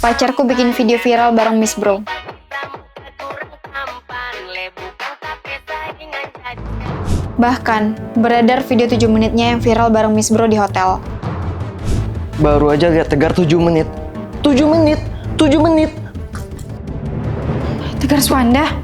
pacarku bikin video viral bareng Miss Bro. Bahkan, beredar video 7 menitnya yang viral bareng Miss Bro di hotel. Baru aja lihat Tegar 7 menit. 7 menit, 7 menit. Tegar Swanda,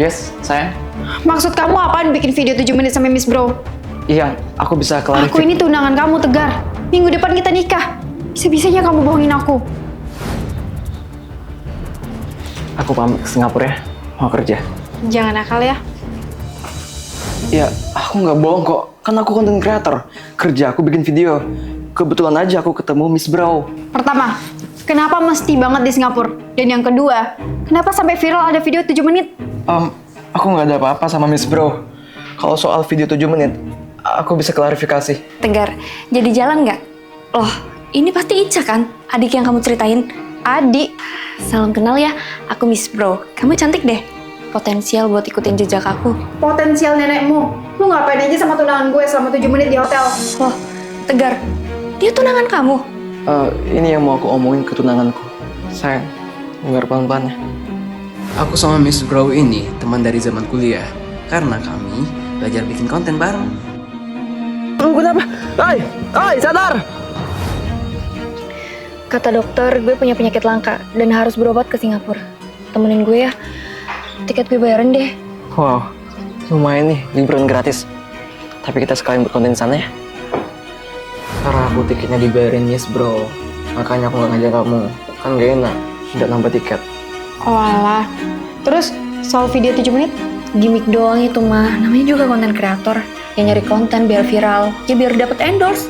Yes, sayang. maksud kamu apaan bikin video 7 menit sama Miss Bro? Iya, aku bisa Aku klarifikasi. ini tunangan kamu, Tegar. Minggu depan kita nikah. Bisa-bisanya kamu bohongin aku. Aku pamit ke Singapura ya, mau kerja. Jangan nakal ya. Ya, aku nggak bohong kok. Kan aku content creator. Kerja aku bikin video. Kebetulan aja aku ketemu Miss Bro. Pertama, kenapa mesti banget di Singapura? Dan yang kedua, kenapa sampai viral ada video 7 menit? Aku nggak ada apa-apa sama Miss Bro. Kalau soal video 7 menit, aku bisa klarifikasi. Tegar, jadi jalan nggak? Loh, ini pasti Ica kan? Adik yang kamu ceritain. Adik, Salam kenal ya, aku Miss Bro. Kamu cantik deh. Potensial buat ikutin jejak aku. potensial nenekmu. Lu ngapain aja sama tunangan gue selama 7 menit di hotel? Loh, Tegar, dia tunangan kamu. Ini yang mau aku omongin ke tunanganku. Sayang, dengar pelan-pelan ya. Aku sama Miss Bro ini teman dari zaman kuliah. Karena kami belajar bikin konten bareng. Lu kenapa? Hai, sadar! Kata dokter, gue punya penyakit langka dan harus berobat ke Singapura. Temenin gue ya. Tiket gue bayarin deh. Wow, lumayan nih, liburan gratis. Tapi kita sekalian berkonten di sana ya. Karena aku tiketnya dibayarin Miss Bro, makanya aku nggak ngajak kamu. Kan gak enak, nggak nambah tiket. Oh alah. Terus, soal video 7 menit? Gimik doang itu mah. Namanya juga konten kreator. Yang nyari konten biar viral. Ya biar dapet endorse.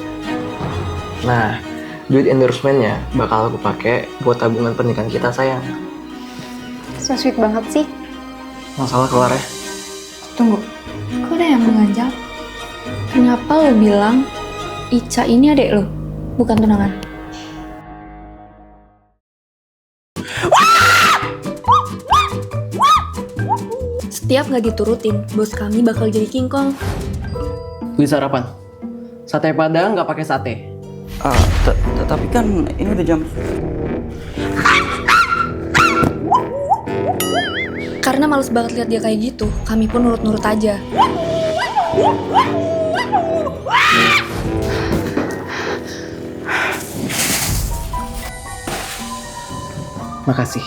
Nah, duit endorsementnya bakal aku pakai buat tabungan pernikahan kita, sayang. So sweet banget sih. Masalah kelar ya. Tunggu, kok ada yang mengganjal? Kenapa lo bilang Ica ini adek lo, bukan tunangan? Setiap nggak diturutin, bos kami bakal jadi King Kong. Beli sarapan. Sate Padang nggak pakai sate. Tapi kan ini udah jam. Karena males banget lihat dia kayak gitu, kami pun nurut-nurut aja. Makasih.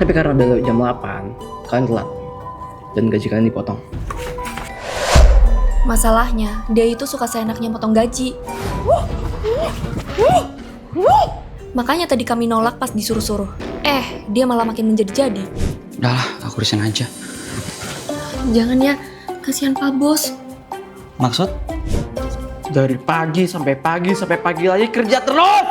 Tapi karena udah lewat jam 8, kalian telat. Dan gaji kalian dipotong. Masalahnya, dia itu suka seenaknya potong gaji. Makanya tadi kami nolak pas disuruh-suruh. Dia malah makin menjadi-jadi. Udahlah, aku resign aja. Jangan ya, kasihan Pak Bos. Maksud? Dari pagi sampai pagi lagi kerja terus.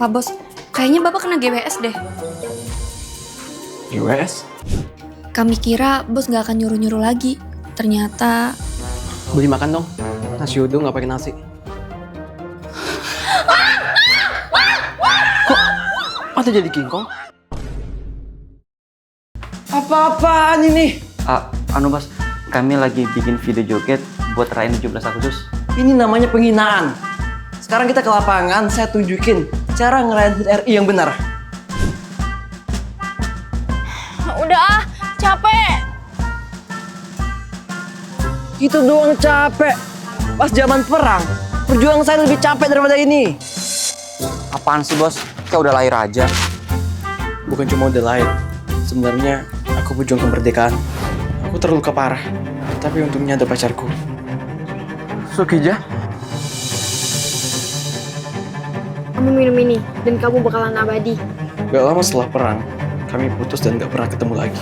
Pak Bos, kayaknya Bapak kena GWS deh. US? Kami kira Bos nggak akan nyuruh-nyuruh lagi. Ternyata Beli makan dong. Nasi uduk nggak pakai nasi. Kok mata jadi King Kong? Apa-apaan ini? Anu Bos, kami lagi bikin video joget buat rayain 17 Agustus. Ini namanya penghinaan. Sekarang kita ke lapangan, saya tunjukin cara ngerayain HUT RI yang benar. Udah capek. Itu doang capek. Pas zaman perang, perjuangan saya lebih capek daripada ini. Apaan sih Bos? Kayak udah lahir aja. Bukan cuma udah lahir. Sebenarnya aku berjuang kemerdekaan. Aku terluka parah. Tapi untungnya ada pacarku. Sukija, Kamu minum ini, dan kamu bakalan abadi. Gak lama setelah perang, kami putus dan gak pernah ketemu lagi.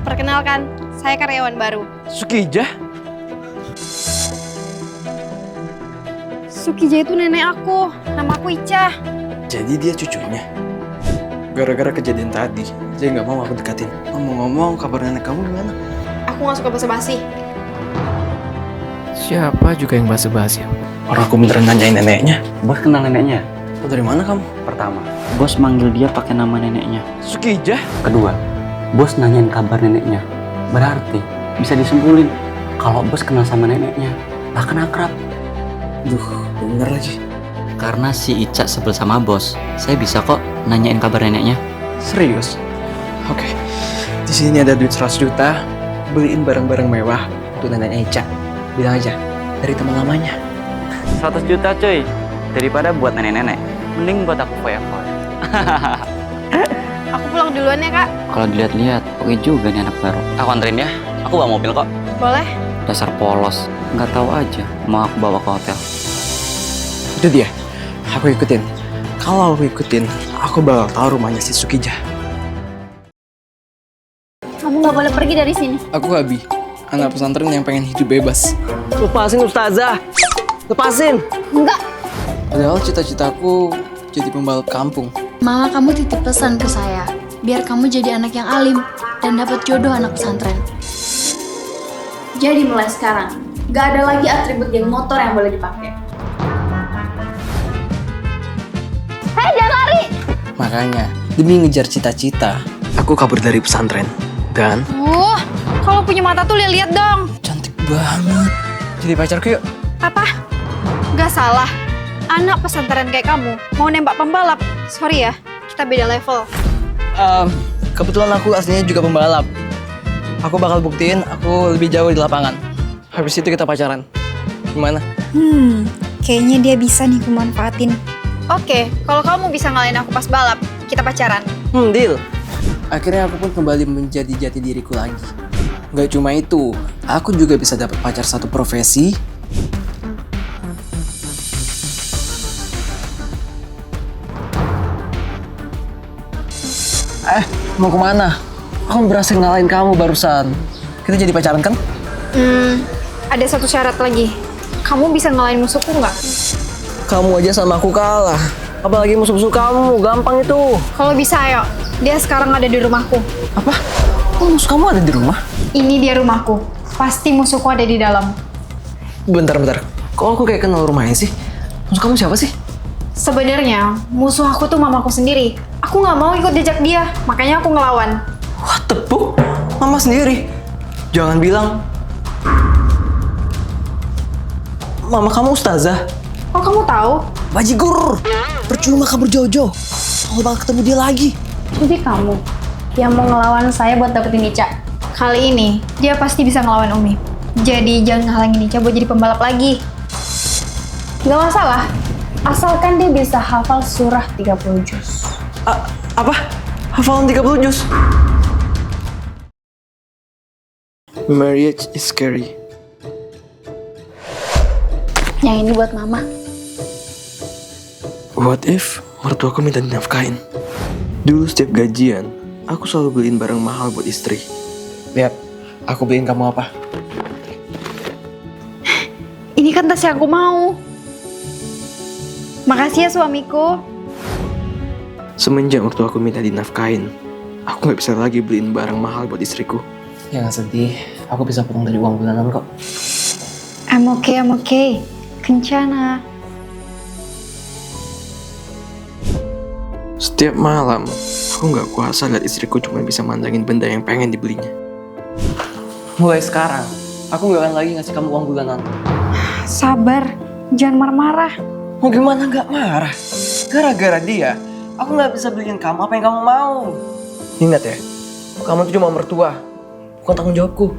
Perkenalkan, saya karyawan baru. Sukija? Sukija itu nenek aku. Nama aku Ica. Jadi dia cucunya. Gara-gara kejadian tadi, dia nggak mau aku dekatin. Ngomong-ngomong, kabar nenek kamu gimana? Aku gak suka basa-basi. Siapa juga yang basa-basi? Orang aku beneran nanyain neneknya. Bos kenal neneknya? Oh, dari mana kamu? Pertama, Bos manggil dia pakai nama neneknya. Sukija? Kedua, Bos nanyain kabar neneknya. Berarti bisa disimpulin kalau Bos kenal sama neneknya, bahkan akrab. Duh, bener lagi. Karena si Ica sebel sama bos, saya bisa kok nanyain kabar neneknya. Serius? Oke. Di sini ada duit 100 juta. Beliin barang-barang mewah untuk neneknya Ica. Bilang aja, dari teman lamanya. 100 juta cuy, daripada buat nenek-nenek, mending buat aku foya-foya. Aku pulang duluan ya, Kak. Kalau dilihat-lihat, oke juga nih anak baru. Aku anterin ya, aku bawa mobil kok. Boleh? Dasar polos, nggak tahu aja mau aku bawa ke hotel. Itu dia. Aku ikutin. Kalau aku ikutin, aku bakal tahu rumahnya si Sukija. Kamu nggak boleh pergi dari sini. Aku Abi, anak pesantren yang pengen hidup bebas. Lepasin Ustazah. Lepasin. Enggak. Padahal cita-citaku jadi pembalap kampung. Mama kamu titip pesan ke saya, biar kamu jadi anak yang alim dan dapat jodoh anak pesantren. Jadi mulai sekarang, nggak ada lagi atribut geng motor yang boleh dipakai. Hei, jangan lari! Makanya, demi ngejar cita-cita, aku kabur dari pesantren. Dan Kalau punya mata tuh lihat dong. cantik banget. Jadi pacarku yuk. Apa? Nggak salah. Anak pesantren kayak kamu mau nembak pembalap. Sorry ya, kita beda level. Kebetulan aku aslinya juga pembalap. Aku bakal buktiin aku lebih jauh di lapangan. Habis itu kita pacaran. Gimana? Kayaknya dia bisa nih kumanfaatin. Oke, kalau kamu bisa ngalahin aku pas balap, kita pacaran. Deal. Akhirnya aku pun kembali menjadi jati diriku lagi. Gak cuma itu, aku juga bisa dapat pacar satu profesi. Mau kemana? Aku berhasil ngalahin kamu barusan. Kita jadi pacaran kan? Ada satu syarat lagi. Kamu bisa ngalahin musuhku nggak? Kamu aja sama aku kalah. Apalagi musuh-musuh kamu, gampang itu. Kalau bisa, ayo. Dia sekarang ada di rumahku. Apa? Kok musuh kamu ada di rumah? Ini dia rumahku. Pasti musuhku ada di dalam. Bentar. Kok aku kayak kenal rumahnya sih? Musuh kamu siapa sih? Sebenarnya, musuh aku tuh mamaku sendiri. Aku nggak mau ikut jejak dia, makanya aku ngelawan. Wah, tepuk. Mama sendiri. Jangan bilang. Mama kamu ustazah. Kok kamu tahu? Bajigur. Percuma kabur jauh-jauh. Kalau bakal ketemu dia lagi. Jadi kamu yang mau ngelawan saya buat dapetin Ica. Kali ini, dia pasti bisa ngelawan Umi. Jadi jangan ngehalangin Ica buat jadi pembalap lagi. Gak masalah, asalkan dia bisa hafal surah 30 juz. Apa? Hafalan 30 juz? Marriage is scary. Yang ini buat mama. What if mertuaku minta dinafkahin? Dulu setiap gajian, aku selalu beliin barang mahal buat istri. Lihat, aku beliin kamu apa? Ini kan tas yang aku mau. Makasih ya suamiku. Semenjak mertuaku minta dinafkahin, aku nggak bisa lagi beliin barang mahal buat istriku. Jangan sedih, aku bisa potong dari uang bulanan kok. I'm okay. Kencana. Setiap malam, aku nggak kuasa lihat istriku cuma bisa mandangin benda yang pengen dibelinya. Mulai sekarang, aku nggak akan lagi ngasih kamu uang bulanan. Sabar, jangan marah-marah. Mau gimana nggak marah? Gara-gara dia, aku nggak bisa beliin kamu apa yang kamu mau. Ingat ya, kamu tuh cuma mertua, bukan tanggung jawabku.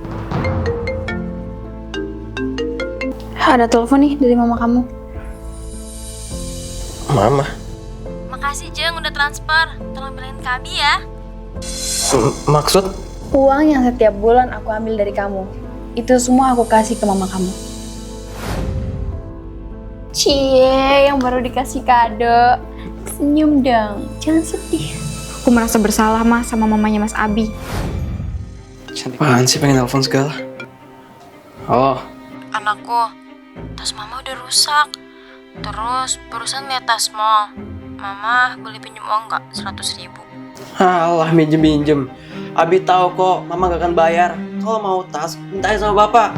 Ada telepon nih dari mama kamu. Mama, Makasih Jeng udah transfer. Tolong bilangin ke Abi ya. maksud? Uang yang setiap bulan aku ambil dari kamu, itu semua aku kasih ke mama kamu. Cie, yang baru dikasih kado. Senyum dong, jangan sedih. Aku merasa bersalah mas sama mamanya Mas Abi. Apaan sih pengen telepon segala? Oh, Anakku, tas mama udah rusak. Terus barusan lihat tasmu. Mama boleh pinjam uang nggak? 100.000. alah minjem. Abi tahu kok, Mama gak akan bayar. Kalau mau tas, minta aja sama Bapak.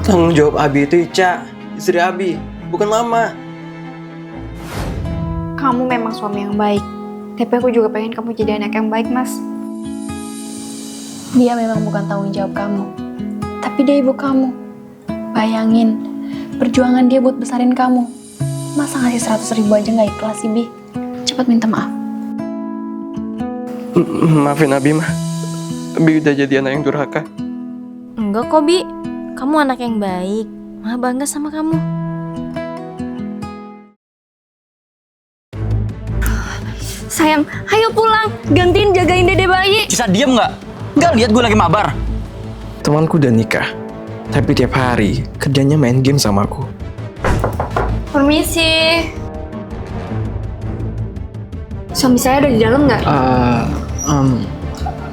Tanggung jawab Abi itu Ica, istri Abi, bukan Mama. Kamu memang suami yang baik. Tapi aku juga pengen kamu jadi anak yang baik, Mas. Dia memang bukan tanggung jawab kamu, tapi dia ibu kamu. Bayangin, perjuangan dia buat besarin kamu. Masa ngasih 100.000 aja nggak ikhlas sih, Bi? Cepat minta maaf. Maafin Abi mah. Abi udah jadi anak yang durhaka. Enggak kok, Bi. Kamu anak yang baik. Mama bangga sama kamu. Sayang, ayo pulang. Gantiin jagain dede bayi. Bisa diem nggak? Nggak lihat gue lagi mabar. Temanku udah nikah, tapi tiap hari kerjanya main game sama aku. Permisi. Suami saya ada di dalam nggak?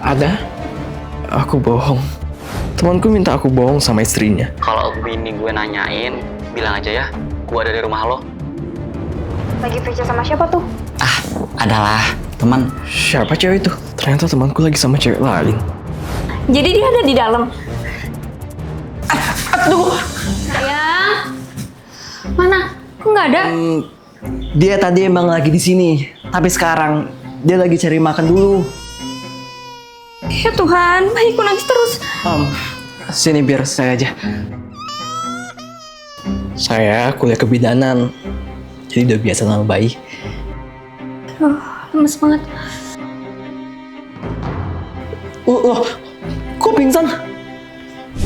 Ada? Aku bohong. Temanku minta aku bohong sama istrinya. Kalau bini gue nanyain, bilang aja ya, gue ada di rumah lo. Lagi VC sama siapa tuh? Ah, adalah teman. Siapa cewek itu? Ternyata temanku lagi sama cewek lain. Jadi dia ada di dalam. Aduh! Sayang. Mana? Kok nggak ada? Dia tadi emang lagi di sini, tapi sekarang dia lagi cari makan dulu. Ya Tuhan, bayiku nangis terus. Sini biar saya aja. Saya kuliah kebidanan, jadi udah biasa sama bayi. Lemes banget. Kok pingsan?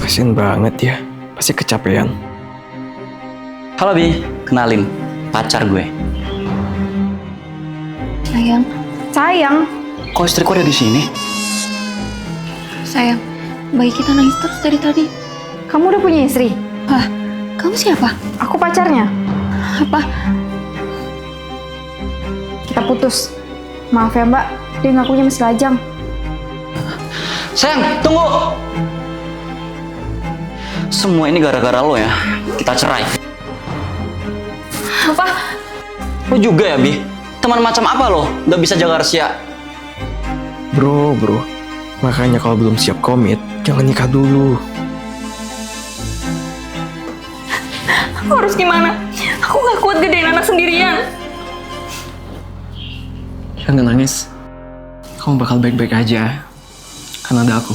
Kasian banget ya, pasti kecapean. Halo Bi, kenalin, pacar gue. Sayang, Sayang, Kok istriku ada di sini? sayang. Bayi kita nangis terus dari tadi. kamu udah punya istri? Hah, kamu siapa? Aku pacarnya. Apa? Kita putus. Maaf ya mbak, dia ngakunya masih lajang. Sayang, tunggu! Semua ini gara-gara lo ya. Kita cerai. Apa? Lo juga ya, Bi? Teman macam apa lo? Udah bisa jaga rahasia. Bro, makanya kalau belum siap komit, jangan nikah dulu. Aku harus gimana? Aku nggak kuat gedein anak sendirian. Jangan nangis. Kamu bakal baik-baik aja. Kan ada aku.